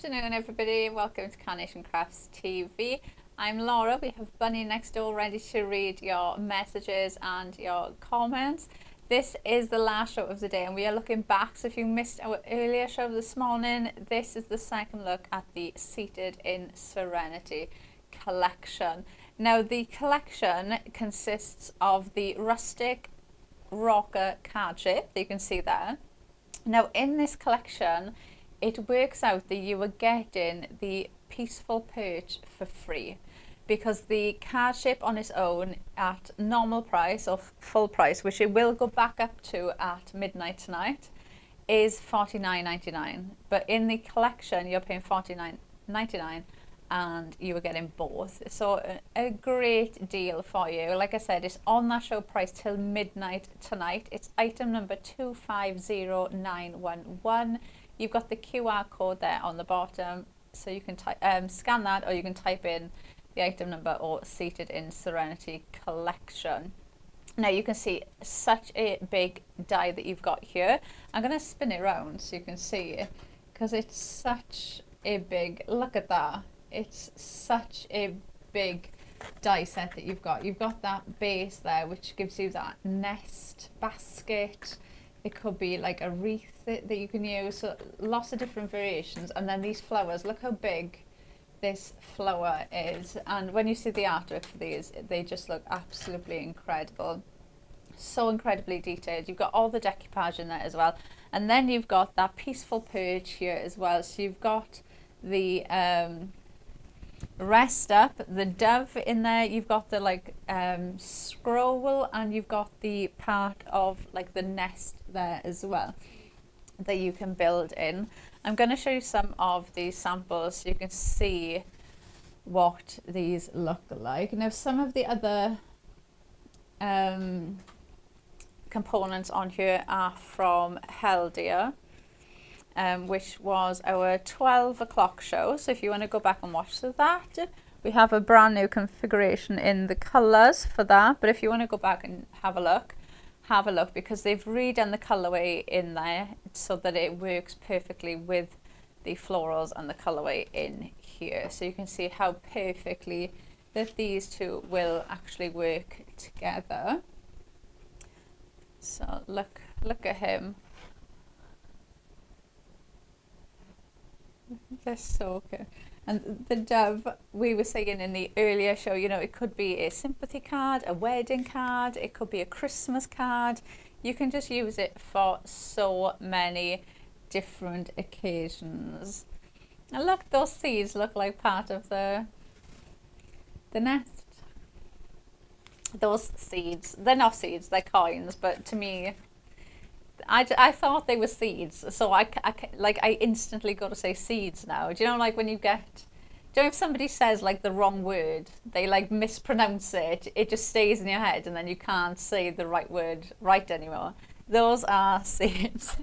afternoon, everybody. Welcome to Carnation Crafts TV. I'm Laura. We have Bunny next door ready to read your messages and your comments. This is the last show of the day and we are looking back. So if you missed our earlier show this morning, this is the second look at the Seated in Serenity collection. Now the collection consists of the rustic rocker card shape that you can see there. Now in this collection, it works out that you are getting the Peaceful Perch for free, because the card shape on its own at normal price or full price, which it will go back up to at midnight tonight, is $49.99. But in the collection, you're paying $49.99 and you are getting both. So a great deal for you. Like I said, it's on that show price till midnight tonight. It's item number 250911. You've got the QR code there on the bottom, so you can scan that, or you can type in the item number or Seated in Serenity collection. Now you can see such a big die that you've got here. I'm going to spin it around so you can see it, because it's such a big, look at that. It's such a big die set that you've got. You've got that base there, which gives you that nest, basket. It could be like a wreath that you can use, so lots of different variations. And then these flowers, look how big this flower is. And when you see the artwork for these, they just look absolutely incredible. So incredibly detailed. You've got all the decoupage in there as well. And then you've got that Peaceful Perch here as well. So you've got the rest up, the dove in there, you've got the like scroll, and you've got the part of like the nest there as well that you can build in. I'm going to show you some of these samples so you can see what these look like. Now some of the other components on here are from Heldia, which was our 12 o'clock show. So if you want to go back and watch that, we have a brand new configuration in the colors for that. But if you want to go back and have a look, because they've redone the colorway in there so that it works perfectly with the florals and the colorway in here. So you can see how perfectly that these two will actually work together. So look at him. They're so good. And the dove, we were saying in the earlier show, you know, it could be a sympathy card, a wedding card, it could be a Christmas card. You can just use it for so many different occasions. And look, those seeds look like part of the nest. Those seeds, they're not seeds, they're coins, but to me, I thought they were seeds, so I instantly got to say seeds now. Do you know, like when you get, do you know if somebody says like the wrong word, they like mispronounce it, it just stays in your head and then you can't say the right word right anymore. Those are seeds.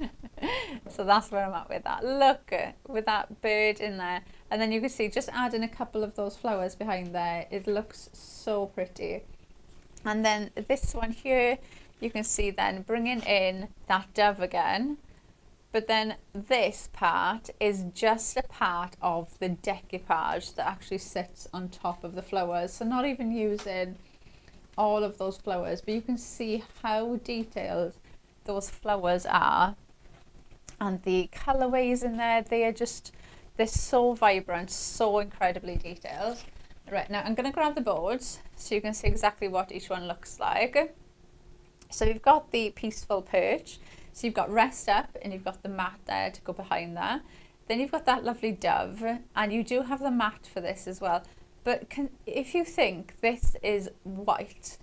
So that's where I'm at with that. Look, with that bird in there, and then you can see just adding a couple of those flowers behind there, it looks so pretty. And then this one here, you can see then bringing in that dove again, but then this part is just a part of the decoupage that actually sits on top of the flowers. So not even using all of those flowers, but you can see how detailed those flowers are. And the colorways in there, they're so vibrant, so incredibly detailed. Right, now I'm going to grab the boards so you can see exactly what each one looks like. So you've got the Peaceful Perch, so you've got rest up and you've got the mat there to go behind that. Then you've got that lovely dove, and you do have the mat for this as well. But if you think this is white,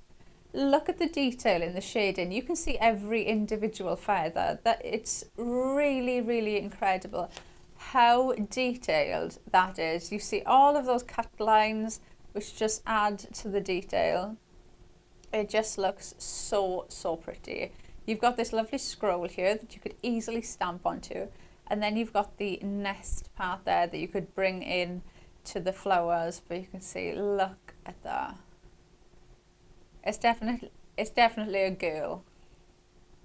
look at the detail in the shading. You can see every individual feather. That it's really, really incredible how detailed that is. You see all of those cut lines which just add to the detail. It just looks so pretty. You've got this lovely scroll here that you could easily stamp onto, and then you've got the nest part there that you could bring in to the flowers. But you can see, look at that. It's definitely a girl.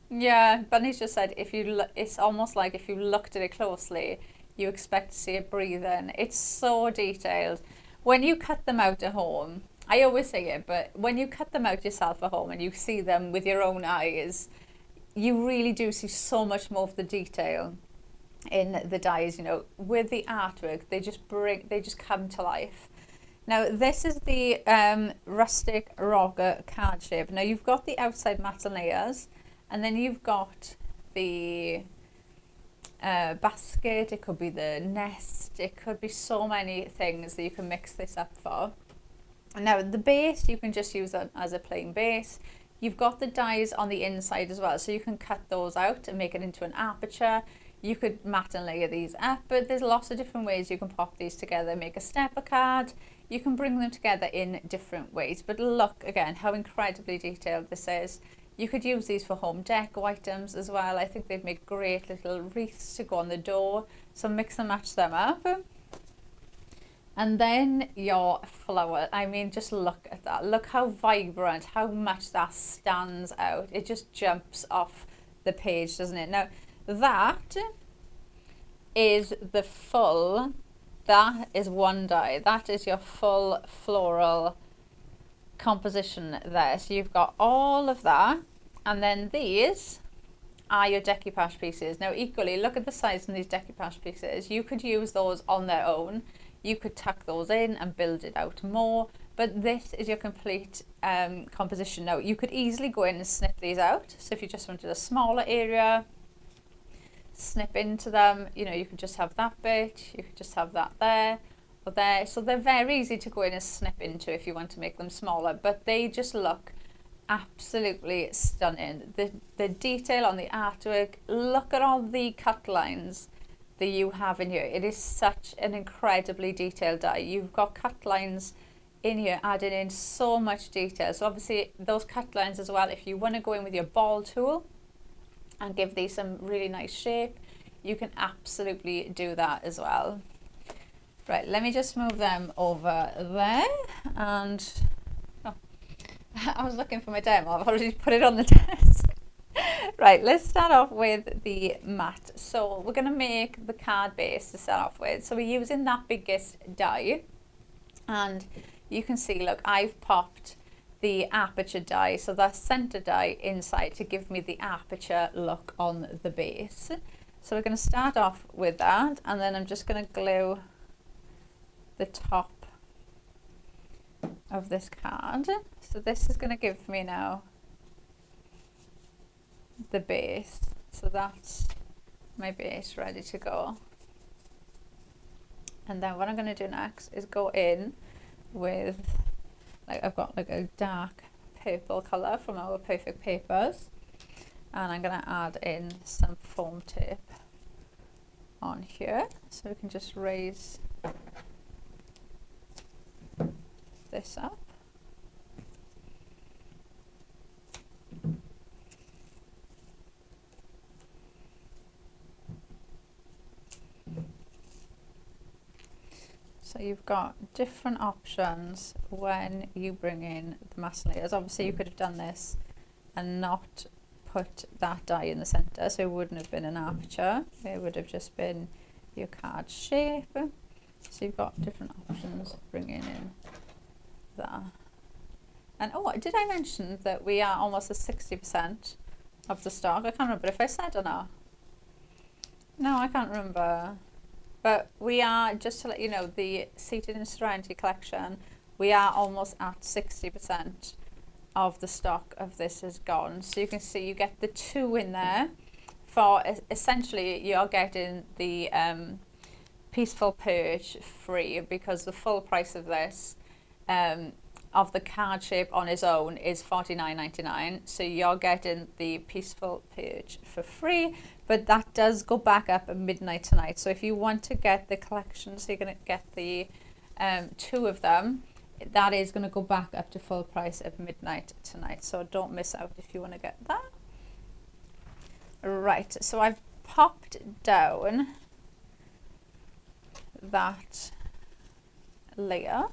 Yeah, Bunny's just said if you look, it's almost like if you looked at it closely, you expect to see it breathing. It's so detailed. When you cut them out at home, I always say it, but when you cut them out yourself at home and you see them with your own eyes, you really do see so much more of the detail in the dies. You know, with the artwork, they just come to life. Now this is the rustic rocker card shape. Now you've got the outside matte layers, and then you've got the basket. It could be the nest. It could be so many things that you can mix this up for. Now the base, you can just use that as a plain base. You've got the dies on the inside as well, so you can cut those out and make it into an aperture. You could matte and layer these up, but there's lots of different ways you can pop these together, make a stepper card. You can bring them together in different ways, but look again how incredibly detailed this is. You could use these for home decor items as well. I think they'd make great little wreaths to go on the door, so mix and match them up. And then your flower, I mean, just look at that. Look how vibrant, how much that stands out. It just jumps off the page, doesn't it? Now, that is the full, that is one die. That is your full floral composition there. So you've got all of that. And then these are your decoupage pieces. Now, equally, look at the size of these decoupage pieces. You could use those on their own. You could tuck those in and build it out more, but this is your complete composition. Now you could easily go in and snip these out. So if you just wanted a smaller area, snip into them, you know, you could just have that bit, you could just have that there or there. So they're very easy to go in and snip into if you want to make them smaller, but they just look absolutely stunning. The detail on the artwork, look at all the cut lines that you have in here. It is such an incredibly detailed die. You've got cut lines in here adding in so much detail. So obviously those cut lines as well, if you want to go in with your ball tool and give these some really nice shape, you can absolutely do that as well. Right, let me just move them over there. And oh, I was looking for my demo. I've already put it on the desk. Right, let's start off with the mat. So we're going to make the card base to start off with. So we're using that biggest die, and you can see, look, I've popped the aperture die, so that center die inside to give me the aperture look on the base. So we're going to start off with that, and then I'm just going to glue the top of this card. So this is going to give me now the base. So that's my base ready to go. And then what I'm going to do next is go in with, like, I've got like a dark purple colour from our Perfect Papers, and I'm going to add in some foam tape on here, so we can just raise this up. So you've got different options when you bring in the mass layers. Obviously you could have done this and not put that die in the center, so it wouldn't have been an aperture, it would have just been your card shape. So you've got different options bringing in that. And oh, did I mention that we are almost at 60% of the stock? I can't remember if I said or not. No, I can't remember. But we are, just to let you know, the Seated in Serenity collection, we are almost at 60% of the stock of this is gone. So you can see you get the 2 in there for, essentially you're getting the Peaceful Purge free, because the full price of this, of the card shape on its own, is $49.99. So you're getting the Peaceful Purge for free, but that does go back up at midnight tonight. So if you want to get the collection, so you're going to get the 2 of them, that is going to go back up to full price at midnight tonight. So don't miss out if you want to get that. Right, so I've popped down that layer.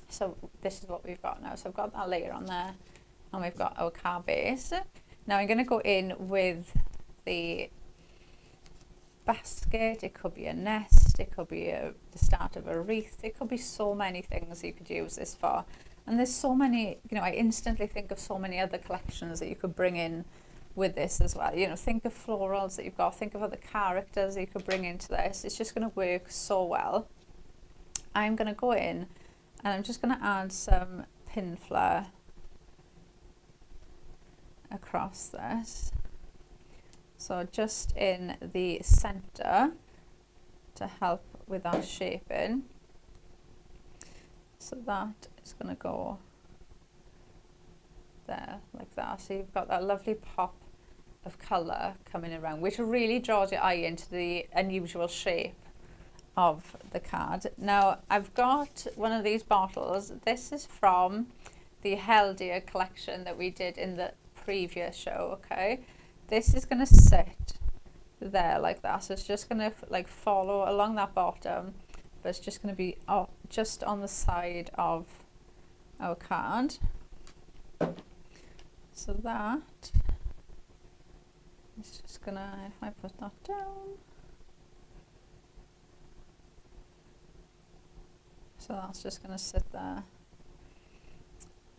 So this is what we've got now. So I've got that layer on there, and we've got our card base. Now I'm going to go in with the basket, it could be a nest, it could be the start of a wreath. It could be so many things you could use this for. And there's so many, you know, I instantly think of so many other collections that you could bring in with this as well. You know, think of florals that you've got, think of other characters that you could bring into this. It's just going to work so well. I'm going to go in and I'm just going to add some pin flare across this. So just in the center to help with our shaping. So that is going to go there like that. So you've got that lovely pop of colour coming around, which really draws your eye into the unusual shape of the card. Now I've got one of these bottles. This is from the Healthier collection that we did in the previous show. Okay, this is going to sit there like that, so it's just going to like follow along that bottom, but it's just going to be just on the side of our card. So that is just going to, if I put that down, so that's just going to sit there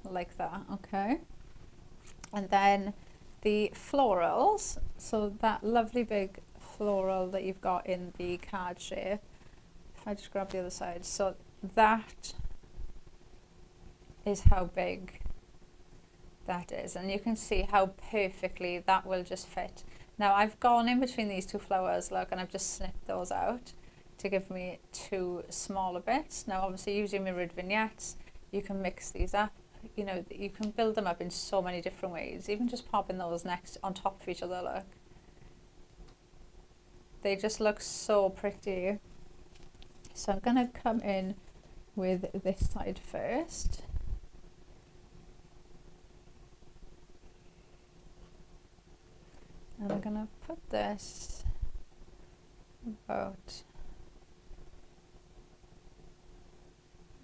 like that. Okay, and then the florals, so that lovely big floral that you've got in the card shape, if I just grab the other side, so that is how big that is, and you can see how perfectly that will just fit. Now I've gone in between these two flowers, look, and I've just snipped those out to give me two smaller bits. Now obviously using mirrored vignettes, you can mix these up. You know, you can build them up in so many different ways, even just popping those next on top of each other. Look, they just look so pretty. So I'm going to come in with this side first. And I'm going to put this about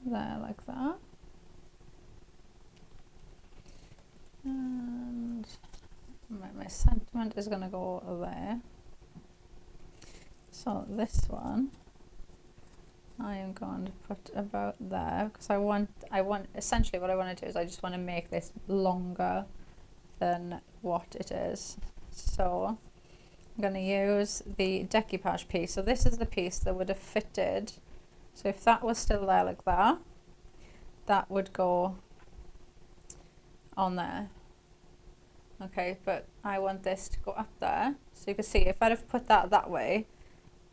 there like that. And my sentiment is going to go there. So this one I am going to put about there, because I want essentially what I want to do is I just want to make this longer than what it is. So I'm going to use the decoupage piece. So this is the piece that would have fitted. So if that was still there like that, that would go on there. Okay, but I want this to go up there. So you can see if I'd have put that way,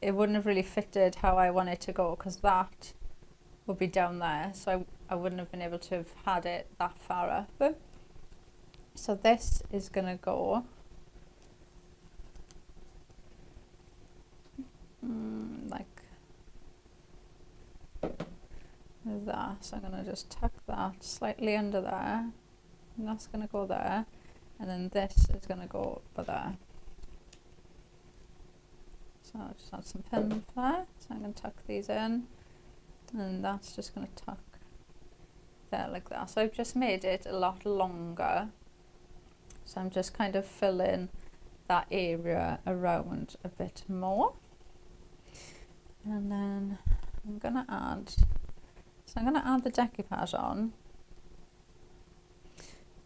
it wouldn't have really fitted how I want it to go, because that would be down there. So I wouldn't have been able to have had it that far up. So this is going to go like that. So I'm going to just tuck that slightly under there, and that's going to go there, and then this is going to go over there. So I'll just add some pin there. So I'm going to tuck these in, and that's just going to tuck there like that. So I've just made it a lot longer. So I'm just kind of filling that area around a bit more. And then I'm going to add, so I'm going to add the decoupage on.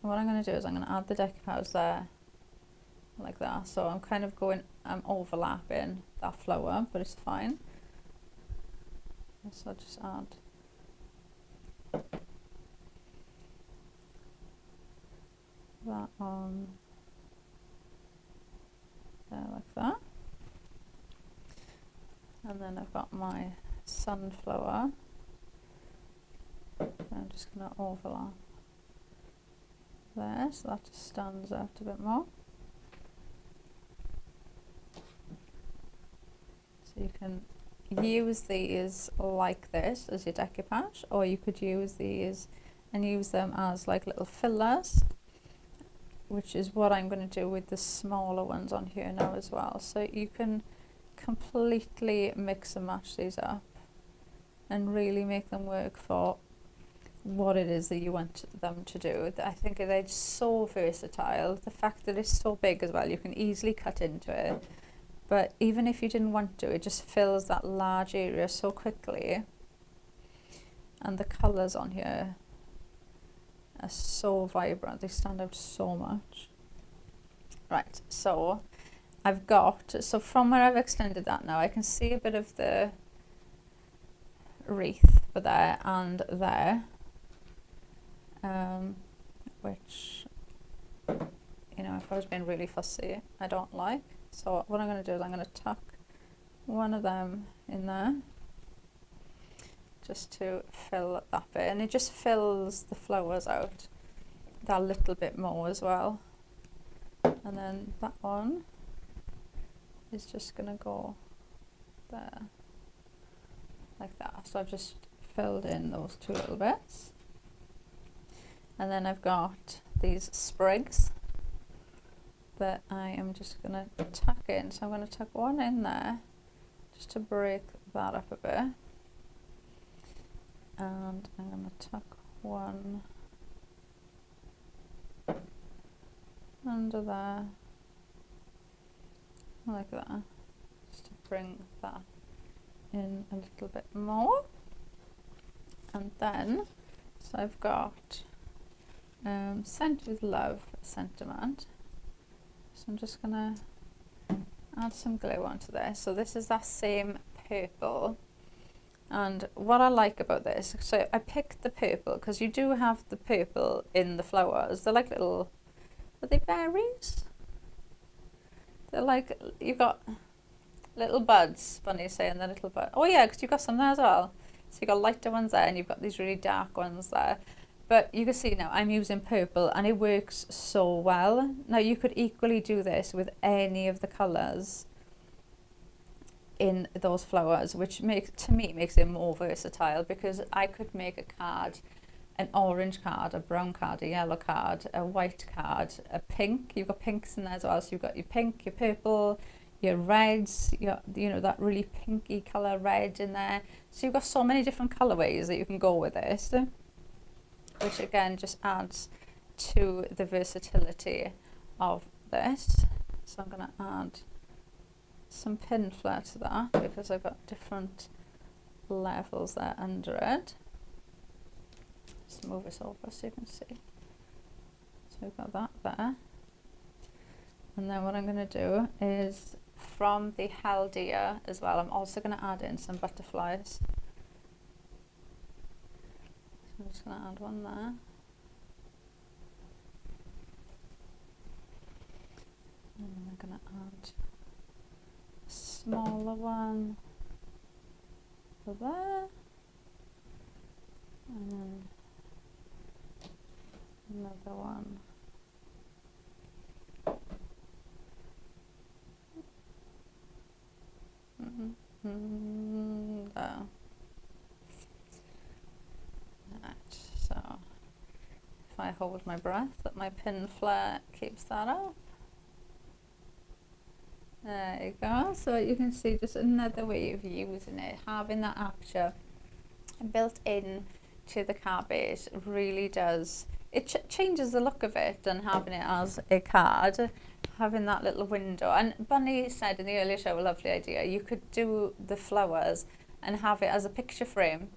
And what I'm going to do is I'm going to add the decoupage there like that. So I'm kind of going, I'm overlapping that flower, but it's fine. So I'll just add that on there like that. And then I've got my sunflower. I'm just going to overlap there, so that just stands out a bit more. So you can use these like this as your decoupage, or you could use these and use them as like little fillers, which is what I'm going to do with the smaller ones on here now as well. So you can completely mix and match these up and really make them work for what it is that you want them to do. I think they're so versatile. The fact that it's so big as well, you can easily cut into it. But even if you didn't want to, it just fills that large area so quickly. And the colours on here are so vibrant, they stand out so much. Right, so I've got, so from where I've extended that now, I can see a bit of the wreath for there and there, which, you know, if I was being really fussy, I don't like. So what I'm going to do is I'm going to tuck one of them in there, just to fill that bit, and it just fills the flowers out that little bit more as well. And then that one is just going to go there, like that. So I've just filled in those two little bits. And then I've got these sprigs that I am just going to tuck in. So I'm going to tuck one in there just to break that up a bit. And I'm going to tuck one under there, like that, just to bring that in a little bit more. And then, so I've got Scent with Love sentiment. So I'm just going to add some glue onto there. So this is that same purple. And what I like about this, so I picked the purple because you do have the purple in the flowers. They're like little, are they berries? They're like, you've got little buds, funny saying the little bud. Oh yeah, because you've got some there as well. So you've got lighter ones there and you've got these really dark ones there. But you can see now I'm using purple and it works so well. Now you could equally do this with any of the colours in those flowers, which makes, to me, makes it more versatile, because I could make a card, an orange card, a brown card, a yellow card, a white card, a pink. You've got pinks in there as well. So you've got your pink, your purple, your reds, your, you know, that really pinky colour red in there. So you've got so many different colourways that you can go with this, which again just adds to the versatility of this. So I'm going to add some pin flare to that because I've got different levels there under it. Just move this over so you can see. So we've got that there. And then what I'm going to do is, from the Haldia as well, I'm also going to add in some butterflies. So I'm just going to add one there. And then I'm going to add a smaller one for there. And then another one. There. Right, so if I hold my breath, that my pin flare keeps that up. There you go. So you can see just another way of using it, having that aperture built in to the card base really does, it changes the look of it, and having it as a card, having that little window. And Bunny said in the earlier show, a lovely idea, you could do the flowers and have it as a picture frame,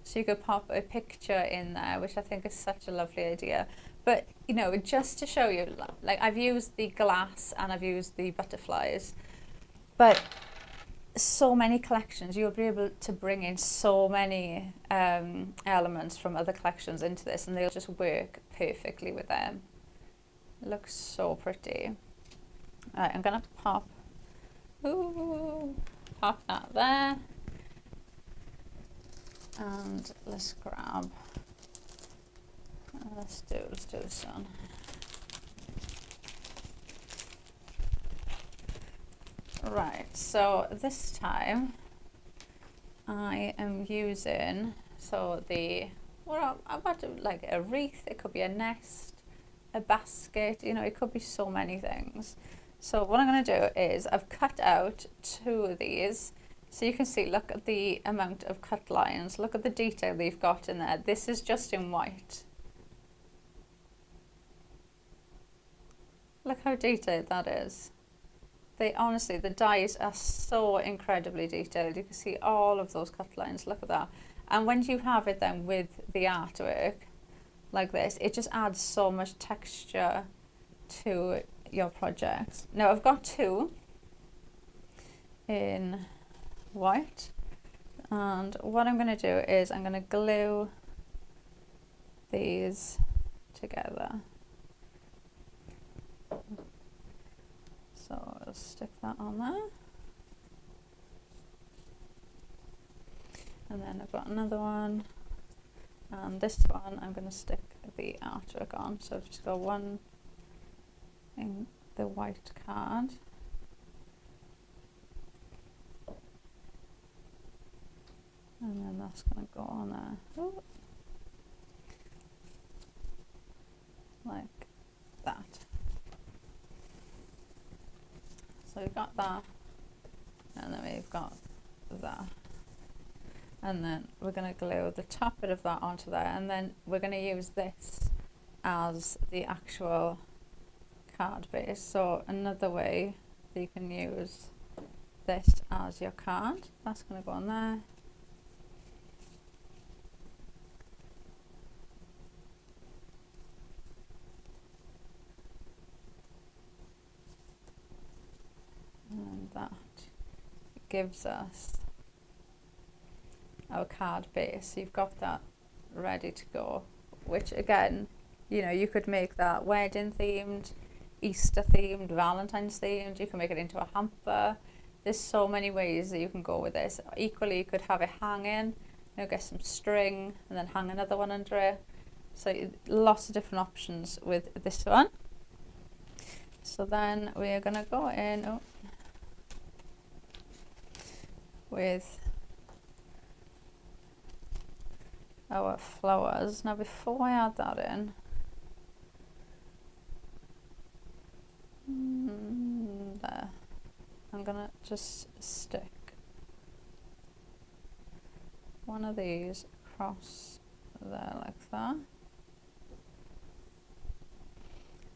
so you could pop a picture in there, which I think is such a lovely idea. But you know, just to show you, like I've used the glass and I've used the butterflies, but so many collections, you'll be able to bring in so many elements from other collections into this, and they'll just work perfectly with them. It looks so pretty. All right, I'm gonna pop that there, and let's grab. Let's do this one. Right, so this time I am using, so the, well, I've got like a wreath, it could be a nest, a basket, you know, it could be so many things. So what I'm going to do is I've cut out two of these, so you can see, look at the amount of cut lines, look at the detail they've got in there. This is just in white. Look how detailed that is. They honestly, the dies are so incredibly detailed. You can see all of those cut lines. Look at that. And when you have it then with the artwork like this, it just adds so much texture to your project. Now I've got two in white, and what I'm going to do is I'm going to glue these together. So I'll stick that on there. And then I've got another one, and this one I'm going to stick the artwork on. So I've just got one in the white card. And then that's going to go on there. Ooh. Like that. So we've got that, and then we've got that. And then we're going to glue the top bit of that onto there, and then we're going to use this as the actual card base. So another way that you can use this as your card, that's going to go on there. And that gives us our card base. You've got that ready to go, which again, you know, you could make that wedding themed, Easter themed, Valentine's themed. You can make it into a hamper. There's so many ways that you can go with this. Equally, you could have it hanging, you know, get some string and then hang another one under it. So lots of different options with this one. So then we are going to go in with our flowers. Now before I add that in, there, I'm gonna just stick one of these across there like that,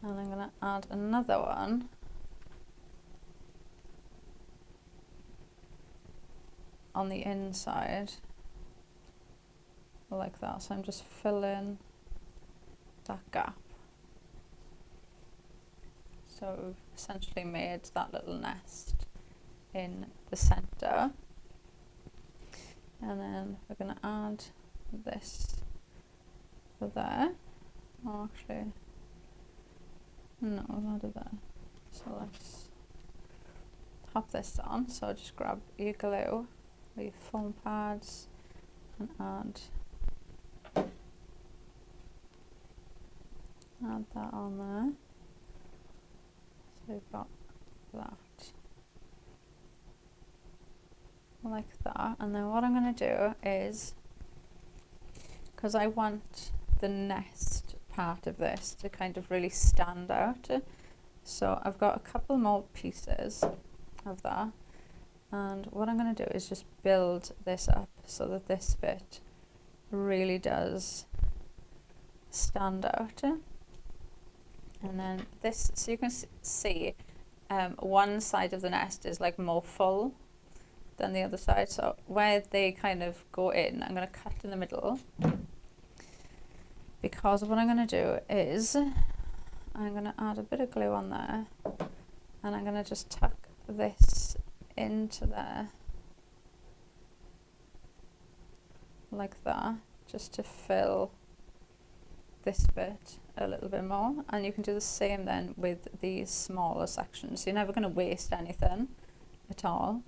and I'm gonna add another one on the inside like that. So I'm just filling that gap. So we've essentially made that little nest in the center, and then we're going to add this there. Oh, actually no, I've added that. So let's pop this on. So just grab your glue, your foam pads, and add that on there. So we've got that like that. And then what I'm going to do is, because I want the nest part of this to kind of really stand out, so I've got a couple more pieces of that, and what I'm going to do is just build this up so that this bit really does stand out. And then this, so you can see one side of the nest is like more full than the other side. So where they kind of go in, I'm going to cut in the middle, because what I'm going to do is I'm going to add a bit of glue on there, and I'm going to just tuck this into there like that, just to fill this bit a little bit more. And you can do the same then with these smaller sections. You're never going to waste anything at all.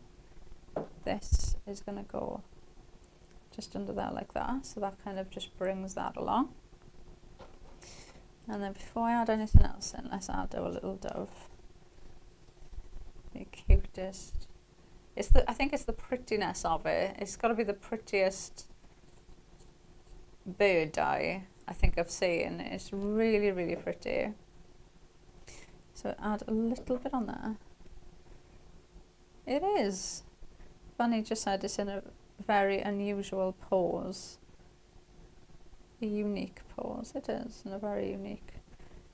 This is going to go just under there like that, so that kind of just brings that along. And then before I add anything else in, let's add our little dove. The cutest. I think it's the prettiness of it. It's got to be the prettiest bird die I think I've seen. It's really, really pretty. So add a little bit on there. It is. Bunny just said it's in a very unusual pose. A unique pose. It is in a very unique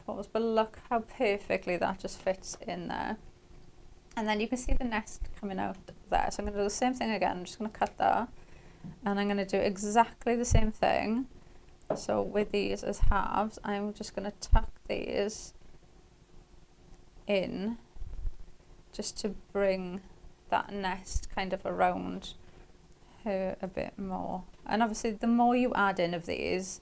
pose. But look how perfectly that just fits in there. And then you can see the nest coming out there. So I'm going to do the same thing again. I'm just going to cut that. And I'm going to do exactly the same thing. So with these as halves, I'm just going to tuck these in just to bring that nest kind of around her a bit more. And obviously the more you add in of these,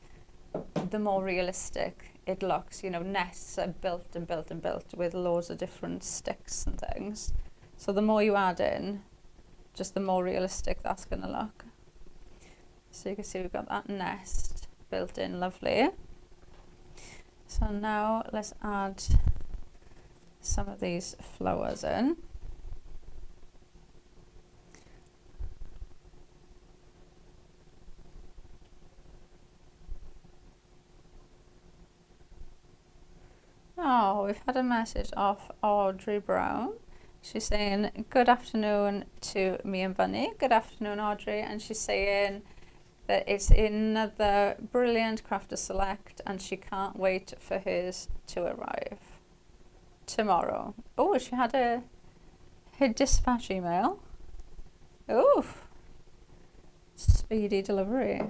the more realistic it looks. You know, nests are built and built and built with loads of different sticks and things. So the more you add in, just the more realistic that's going to look. So you can see we've got that nest built in lovely. So now let's add some of these flowers in. Oh, we've had a message off Audrey Brown. She's saying, good afternoon to me and Bunny. Good afternoon, Audrey. And she's saying that it's another brilliant Crafter Select and she can't wait for hers to arrive tomorrow. Oh, she had her dispatch email. Oh, speedy delivery.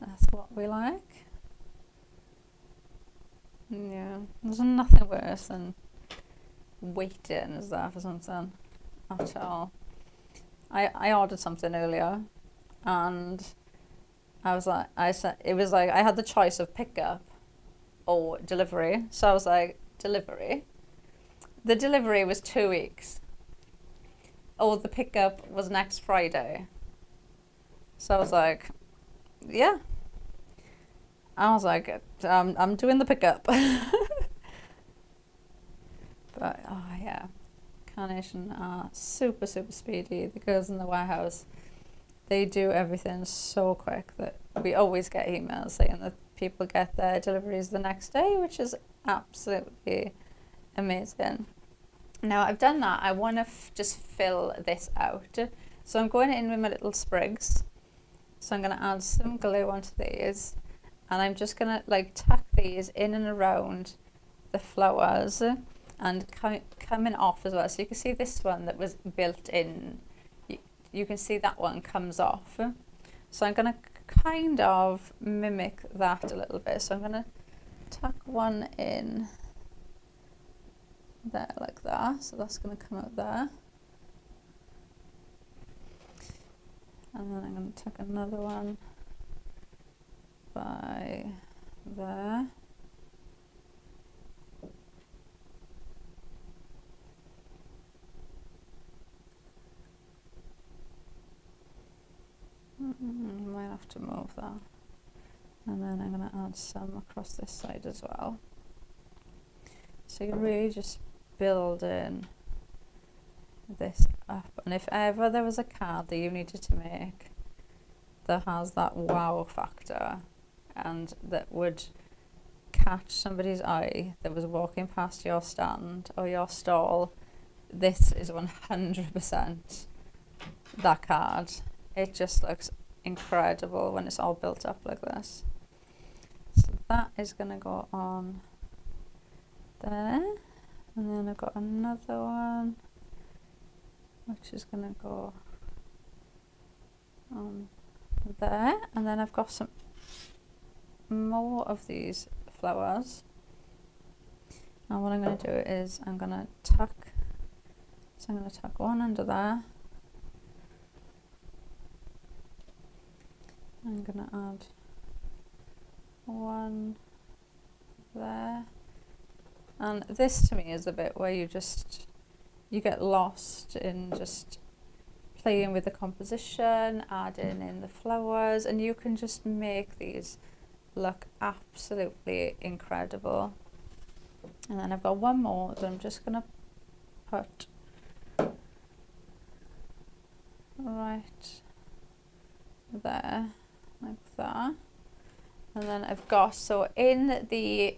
That's what we like. Yeah, there's nothing worse than waiting, is there, for something at all. I ordered something earlier and I was like, it was like I had the choice of pickup or delivery. So I was like, delivery. The delivery was 2 weeks. Oh, the pickup was next Friday. So I was like, yeah. I was like, I'm doing the pickup. But oh yeah, Carnation are super speedy. The girls in the warehouse, they do everything so quick that we always get emails saying that people get their deliveries the next day, which is absolutely amazing. Now I've done that. I want to just fill this out. So I'm going in with my little sprigs. So I'm going to add some glue onto these. And I'm just going to like tuck these in and around the flowers and coming off as well. So you can see this one that was built in. You can see that one comes off. So I'm going to kind of mimic that a little bit. So I'm going to tuck one in there like that. So that's going to come out there. And then I'm going to tuck another one by there. Might have to move that. And then I'm going to add some across this side as well. So you really just build in this up. And if ever there was a card that you needed to make that has that wow factor and that would catch somebody's eye that was walking past your stand or your stall, this is 100% that card. It just looks incredible when it's all built up like this. So that is going to go on there, and then I've got another one which is going to go on there, and then I've got some more of these flowers, and what I'm going to do is I'm going to tuck, so I'm going to tuck one under there. I'm going to add one there, and this to me is the bit where you get lost in just playing with the composition, adding in the flowers, and you can just make these look absolutely incredible. And then I've got one more that I'm just going to put right there like that. And then I've got, so in the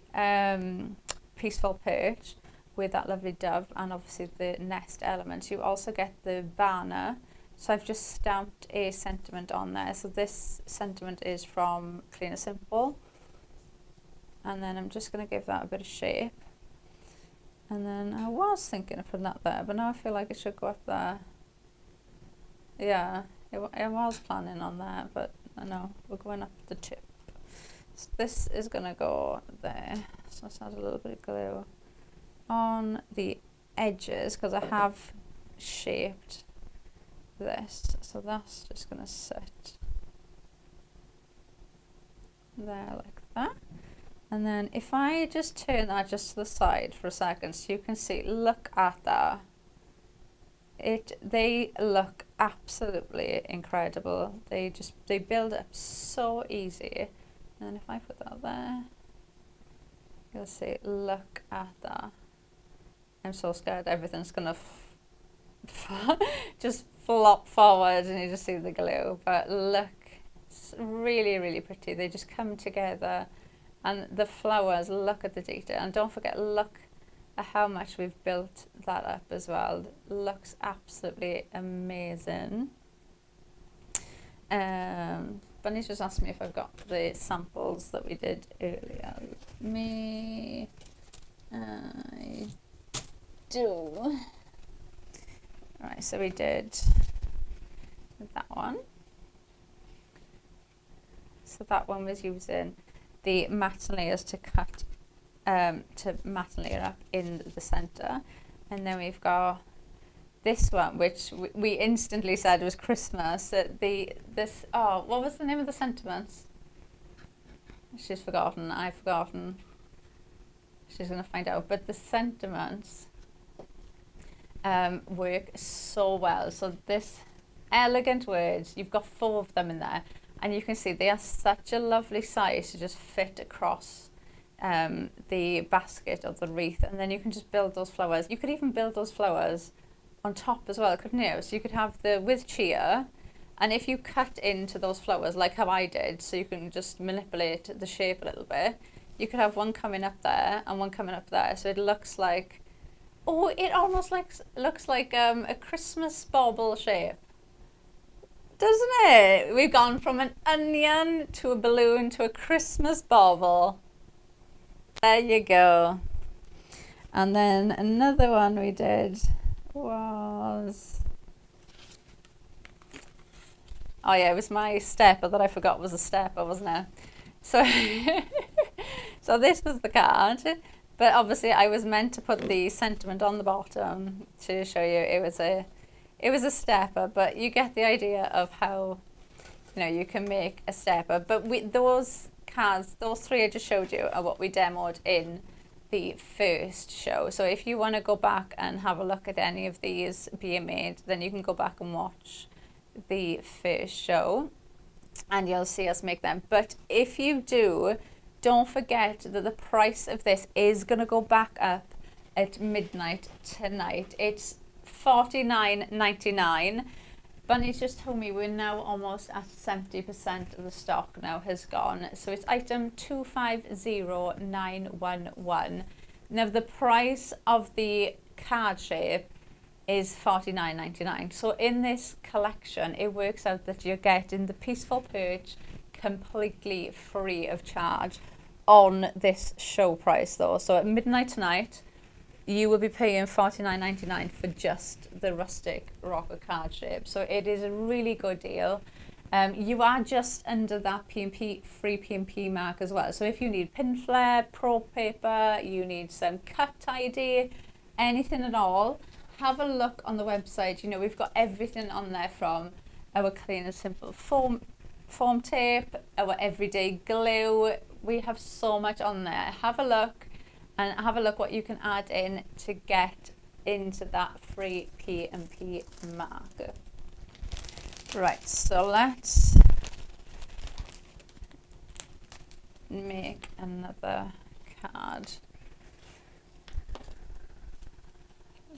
peaceful perch with that lovely dove and obviously the nest elements, you also get the banner. So I've just stamped a sentiment on there. So this sentiment is from Clean and Simple. And then I'm just going to give that a bit of shape. And then I was thinking of putting that there, but now I feel like it should go up there. Yeah, I was planning on that, but I know we're going up the tip. So this is going to go there. So let's add a little bit of glue on the edges because I have shaped this. So that's just going to sit there like that. And then if I just turn that just to the side for a second so you can see, look at that. They look absolutely incredible. They build up so easy. And then if I put that there, you'll see, look at that. I'm so scared everything's gonna just flop forward and you just see the glue. But look, it's really, really pretty. They just come together. And the flowers, look at the detail. And don't forget, look at how much we've built that up as well. Looks absolutely amazing. Bunny's just asked me if I've got the samples that we did earlier. I do. Alright, so we did that one. So that one was using the matte layers to cut, to matte layer up in the center. And then we've got this one, which we instantly said was Christmas. Oh, what was the name of the sentiments? She's forgotten, I've forgotten. She's gonna find out. But the sentiments work so well. So this elegant words, you've got 4 of them in there. And you can see they are such a lovely size to just fit across the basket of the wreath. And then you can just build those flowers. You could even build those flowers on top as well, couldn't you? So you could have the with cheer. And if you cut into those flowers like how I did, so you can just manipulate the shape a little bit, you could have one coming up there and one coming up there. So it looks like, oh, it almost looks like a Christmas bauble shape. Doesn't it? We've gone from an onion to a balloon to a Christmas bauble. There you go. And then another one we did was, oh yeah, it was my stepper that I forgot was a stepper, wasn't it? So, so this was the card, but obviously I was meant to put the sentiment on the bottom to show you it was a stepper, but you get the idea of how, you can make a stepper. But those cards, those 3 I just showed you, are what we demoed in the first show. So if you want to go back and have a look at any of these being made, then you can go back and watch the first show and you'll see us make them. But if you do, don't forget that the price of this is going to go back up at midnight tonight. It's $49.99. Bunny's just told me we're now almost at 70% of the stock now has gone. So it's item 250911. Now the price of the card shape is $49.99. So in this collection, it works out that you're getting the Peaceful Perch completely free of charge on this show price though. So at midnight tonight, you will be paying $49.99 for just the rustic rocker card shape. So it is a really good deal. You are just under that P&P, free P&P mark as well. So if you need pin flare, pro paper, you need some cut tidy, anything at all, have a look on the website. We've got everything on there from our clean and simple foam tape, our everyday glue. We have so much on there. Have a look. And have a look what you can add in to get into that free P&P mark. Right, so let's make another card.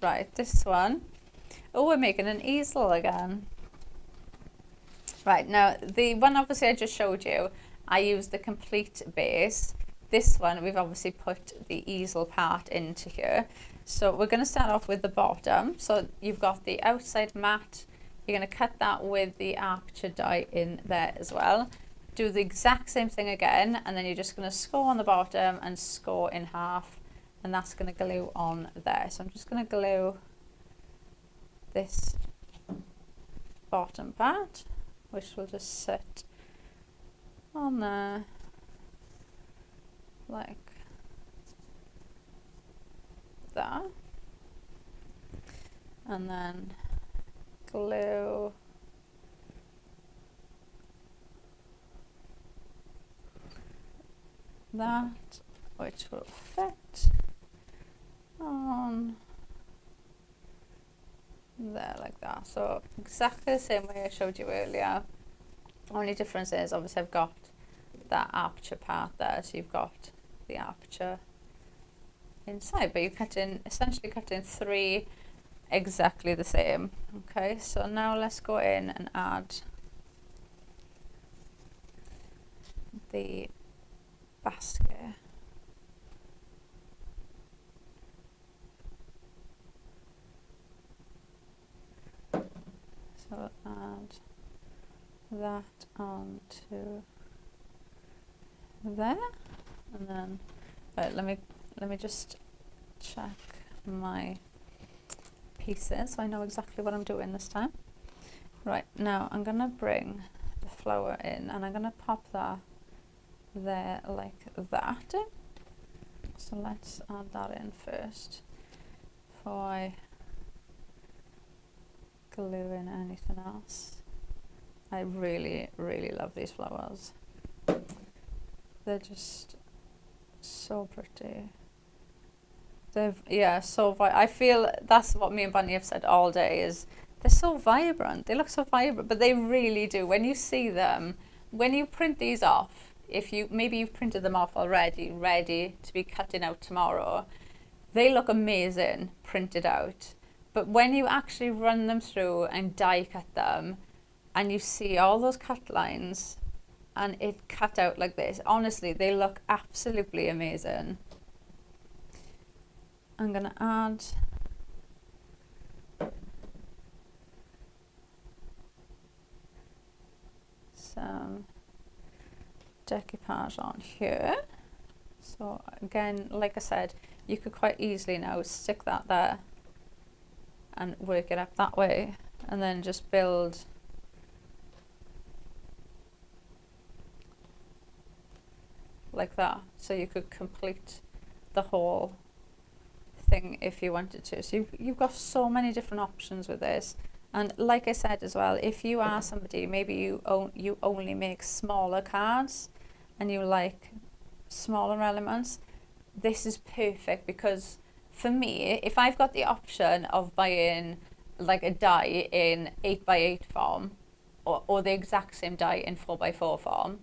Right, this one. Oh, we're making an easel again. Right, now the one obviously I just showed you, I used the complete base. This one, we've obviously put the easel part into here. So we're going to start off with the bottom. So you've got the outside mat. You're going to cut that with the Aperture die in there as well. Do the exact same thing again, and then you're just going to score on the bottom and score in half and that's going to glue on there. So I'm just going to glue this bottom part, which will just sit on there like that, and then glue that, which will fit on there like that. So exactly the same way I showed you earlier. Only difference is obviously I've got that aperture part there, so you've got the aperture inside, but you're essentially cutting 3 exactly the same. Okay, so now let's go in and add the basket. So add that onto there, and then right, let me just check my pieces so I know exactly what I'm doing this time. Right, now I'm gonna bring the flower in and I'm gonna pop that there like that. So let's add that in first before I glue in anything else. I really love these flowers. They're just so pretty. I feel that's what me and Bunny have said all day, is they're so vibrant. They look so vibrant, but they really do. When you see them, when you print these off, if you maybe you've printed them off already, ready to be cutting out tomorrow, they look amazing printed out. But when you actually run them through and die cut them, and you see all those cut lines, and it cut out like this, honestly, they look absolutely amazing. I'm gonna add some decoupage on here. So again, like I said, you could quite easily now stick that there and work it up that way, and then just build like that. So you could complete the whole thing if you wanted to. So you've got so many different options with this. And like I said as well, if you are somebody, maybe you only make smaller cards and you like smaller elements, this is perfect, because for me, if I've got the option of buying like a die in 8x8 form or the exact same die in 4x4 form,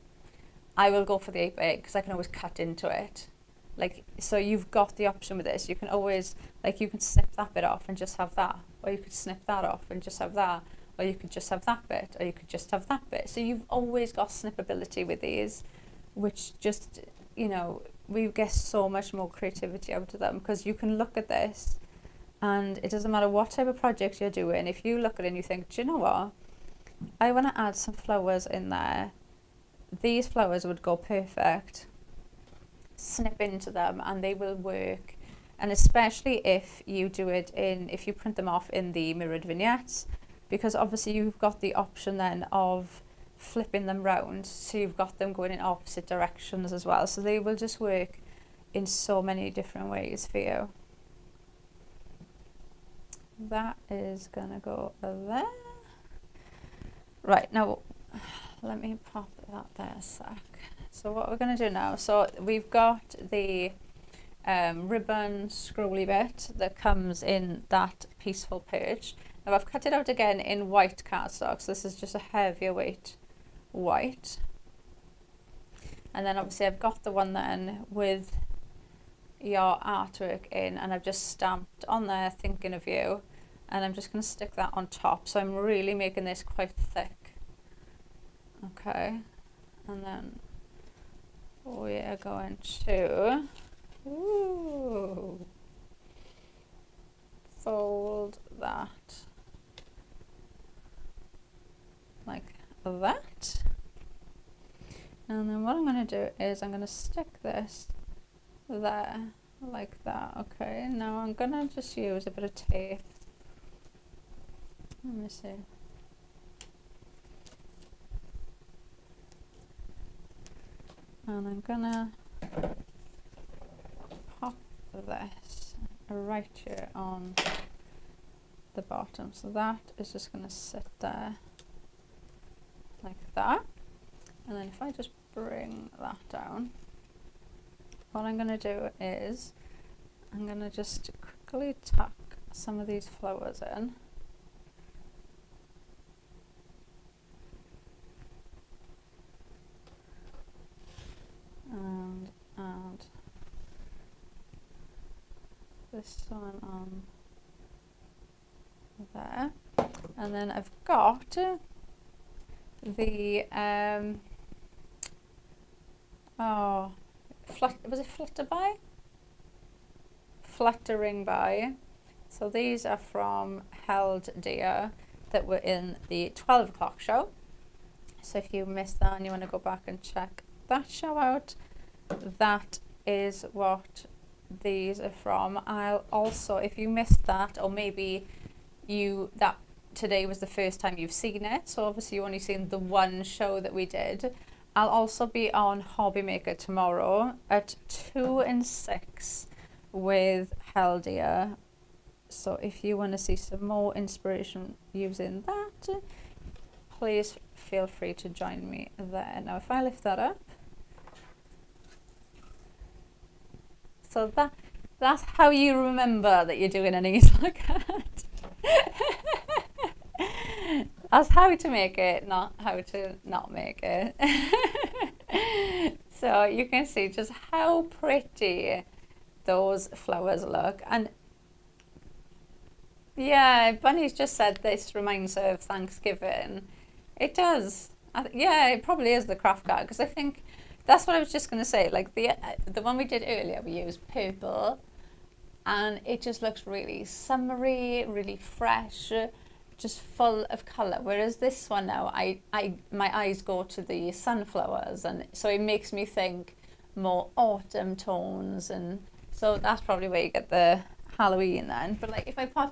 I will go for the 8x8 because I can always cut into it. Like, so you've got the option with this. You can always, like, you can snip that bit off and just have that, or you could snip that off and just have that, or you could just have that bit, or you could just have that bit. So you've always got snippability with these, which just, you know, we get so much more creativity out of them, because you can look at this and it doesn't matter what type of project you're doing. If you look at it and you think, do you know what, I want to add some flowers in there, these flowers would go perfect. Snip into them and they will work. And especially if you do it in, if you print them off in the mirrored vignettes, because obviously you've got the option then of flipping them round, so you've got them going in opposite directions as well, so they will just work in so many different ways for you. That is gonna go there. Right, now let me pop that there a sec. So what we're going to do now, so we've got the ribbon scrolly bit that comes in that peaceful page. Now I've cut it out again in white cardstock, so this is just a heavier weight white. And then obviously I've got the one then with your artwork in, and I've just stamped on there thinking of you, and I'm just going to stick that on top. So I'm really making this quite thick. Okay, and then we are going to fold that like that, and then what I'm going to do is I'm going to stick this there like that. Okay, now I'm gonna just use a bit of tape. Let me see. And I'm gonna pop this right here on the bottom. So that is just gonna sit there like that. And then if I just bring that down, what I'm gonna do is I'm gonna just quickly tuck some of these flowers in. And add this one on there. And then I've got the was it Flutterby? Fluttering by. So these are from Held Dear that were in the 12 o'clock show. So if you missed that and you want to go back and check that show out, that is what these are from. I'll also, if you missed that, or maybe that today was the first time you've seen it, so obviously you've only seen the one show that we did, I'll also be on Hobby Maker tomorrow at 2 and 6 with Heldia. So if you want to see some more inspiration using that, please feel free to join me there. Now if I lift that up, so that's how you remember that you're doing an easel card. That's how to make it, not how to not make it. So you can see just how pretty those flowers look. And yeah, Bunny's just said this reminds her of Thanksgiving. It does. Yeah, it probably is the craft card, because I think that's what I was just going to say. Like the one we did earlier, we used purple, and it just looks really summery, really fresh, just full of colour. Whereas this one now, my eyes go to the sunflowers, and so it makes me think more autumn tones, and so that's probably where you get the Halloween then. But like if I put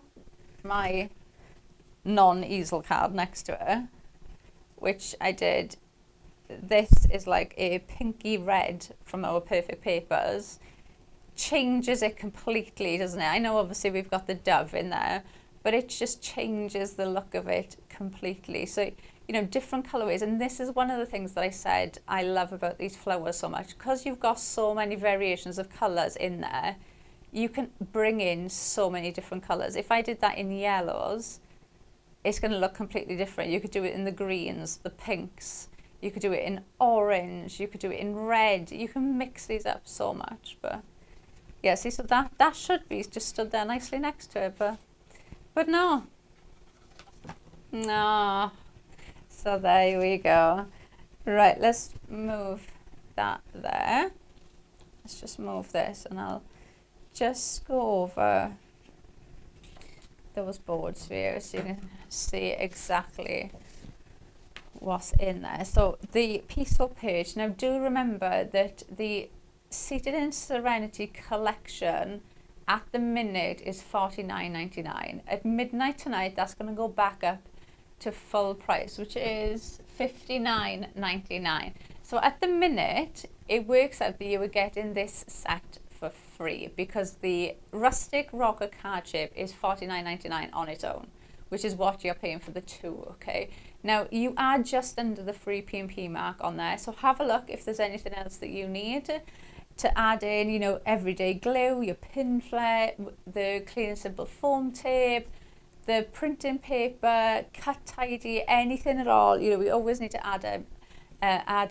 my non-easel card next to it, which I did, this is like a pinky red from our Perfect Papers, changes it completely, doesn't it? I know obviously we've got the dove in there, but it just changes the look of it completely. So, you know, different colorways. And this is one of the things that I said I love about these flowers so much, because you've got so many variations of colors in there. You can bring in so many different colors. If I did that in yellows, it's going to look completely different. You could do it in the greens, the pinks. You could do it in orange. You could do it in red. You can mix these up so much. But yeah, see, so that should be just stood there nicely next to it, but no. So there we go. Right, let's move that there. Let's just move this, and I'll just go over those boards here so you can see exactly what's in there. So the Peaceful Page. Now do remember that the Seated in Serenity collection at the minute is $49.99. At midnight tonight, that's going to go back up to full price, which is $59.99. So at the minute, it works out that you were getting this set for free, because the Rustic Rocker card shape is $49.99 on its own, which is what you're paying for the two, okay? Now, you are just under the free P&P mark on there, so have a look if there's anything else that you need to add in, you know, everyday glue, your pin flare, the Clean and Simple foam tape, the printing paper, cut tidy, anything at all. You know, we always need to add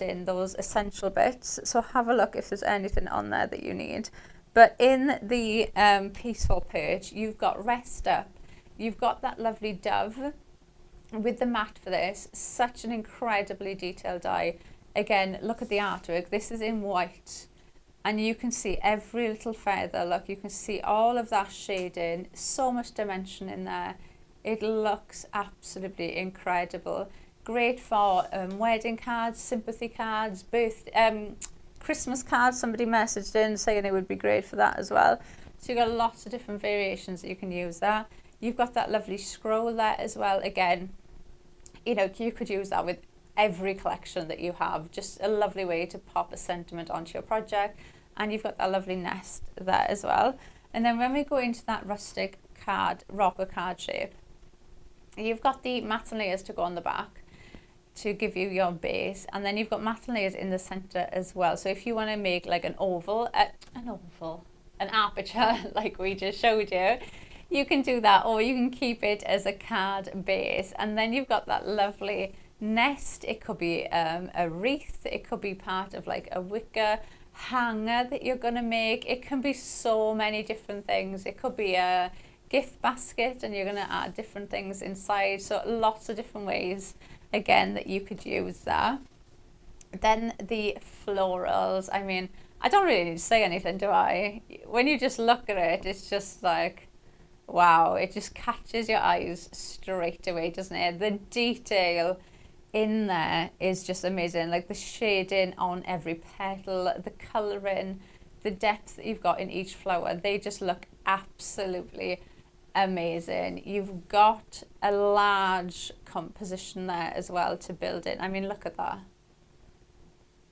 in those essential bits. So have a look if there's anything on there that you need. But in the Peaceful Page, you've got Rest Up. You've got that lovely dove with the mat for this. Such an incredibly detailed die. Again, look at the artwork. This is in white. And you can see every little feather. Look, you can see all of that shading. So much dimension in there. It looks absolutely incredible. Great for wedding cards, sympathy cards, Christmas card, somebody messaged in saying it would be great for that as well. So you've got lots of different variations that you can use there. You've got that lovely scroll there as well. Again, you know, you could use that with every collection that you have. Just a lovely way to pop a sentiment onto your project. And you've got that lovely nest there as well. And then when we go into that rustic card, rocker card shape, you've got the matte layers to go on the back to give you your base, and then you've got matte layers in the center as well. So if you want to make like an aperture like we just showed you, you can do that, or you can keep it as a card base. And then you've got that lovely nest. It could be a wreath, it could be part of like a wicker hanger that you're going to make. It can be so many different things. It could be a gift basket and you're going to add different things inside. So lots of different ways again that you could use that. Then the florals, I mean, I don't really need to say anything, do I? When you just look at it, it's just like, wow, it just catches your eyes straight away, doesn't it? The detail in there is just amazing, like the shading on every petal, the colouring, the depth that you've got in each flower, they just look absolutely amazing. You've got a large composition there as well to build it. I mean, look at that.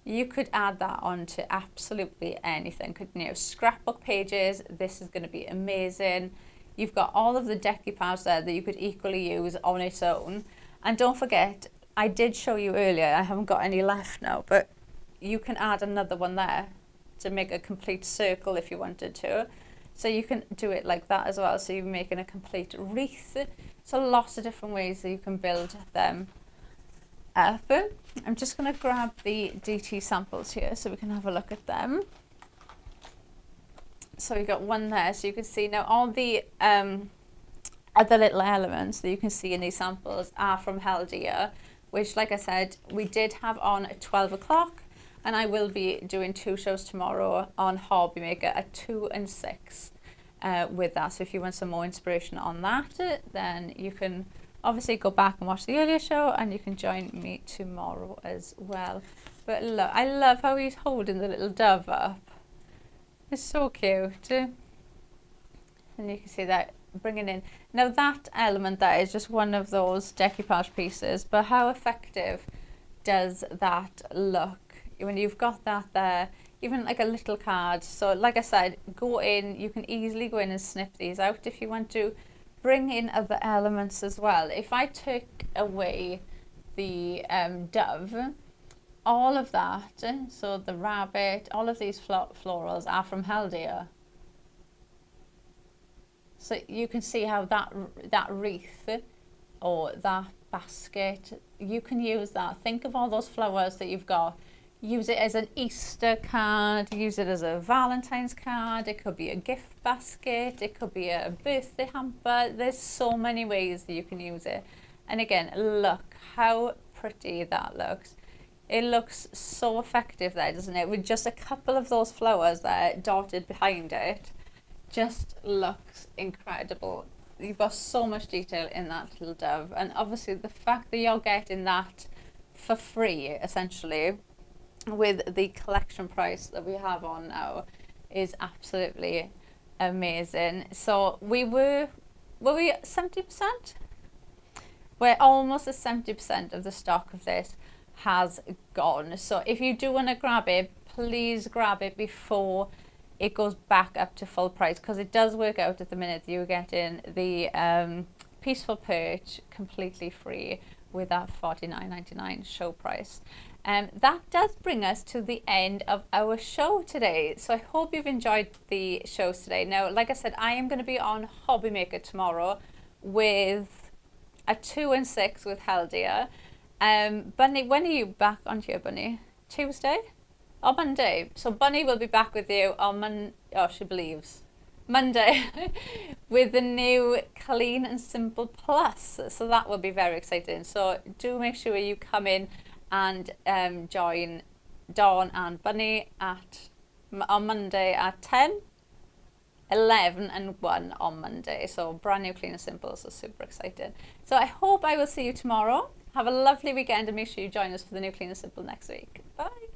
You could add that onto absolutely anything, couldn't you? Scrapbook pages, this is going to be amazing. You've got all of the decoupage there that you could equally use on its own. And don't forget, I did show you earlier, I haven't got any left now, but you can add another one there to make a complete circle if you wanted to. So you can do it like that as well. So you're making a complete wreath. So lots of different ways that you can build them up. I'm just going to grab the DT samples here so we can have a look at them. So you've got one there, so you can see now all the other little elements that you can see in these samples are from Haldia, which, like I said, we did have on at 12 o'clock, and I will be doing 2 shows tomorrow on Hobby Maker at 2 and 6 with that. So if you want some more inspiration on that, then you can obviously go back and watch the earlier show, and you can join me tomorrow as well. But look, I love how he's holding the little dove up. It's so cute. And you can see that bringing in. Now that element there is just one of those decoupage pieces, but how effective does that look when you've got that there, even like a little card? So like I said, go in, you can easily go in and snip these out if you want to. Bring in other elements as well. If I took away the dove, all of that, so the rabbit, all of these florals are from Haldia. So you can see how that wreath or that basket, you can use that. Think of all those flowers that you've got. Use it as an Easter card, use it as a Valentine's card, it could be a gift basket, it could be a birthday hamper. There's so many ways that you can use it. And again, look how pretty that looks. It looks so effective there, doesn't it? With just a couple of those flowers there dotted behind it. Just looks incredible. You've got so much detail in that little dove. And obviously the fact that you're getting that for free, essentially, with the collection price that we have on now is absolutely amazing. So were we at 70%? We're almost at 70% of the stock of this has gone. So if you do want to grab it, please grab it before it goes back up to full price, because it does work out at the minute that you're getting the Peaceful Perch completely free with that $49.99 show price. That does bring us to the end of our show today. So I hope you've enjoyed the shows today. Now, like I said, I am going to be on Hobby Maker tomorrow with a 2 and 6 with Haldia. Bunny, when are you back on here, Bunny? Tuesday or Monday? So Bunny will be back with you on she believes Monday with the new Clean and Simple Plus. So that will be very exciting. So do make sure you come in and join Dawn and Bunny on Monday at 10, 11 and 1 on Monday. So brand new Clean and Simple, so super excited. So I hope I will see you tomorrow. Have a lovely weekend and make sure you join us for the new Clean and Simple next week. Bye.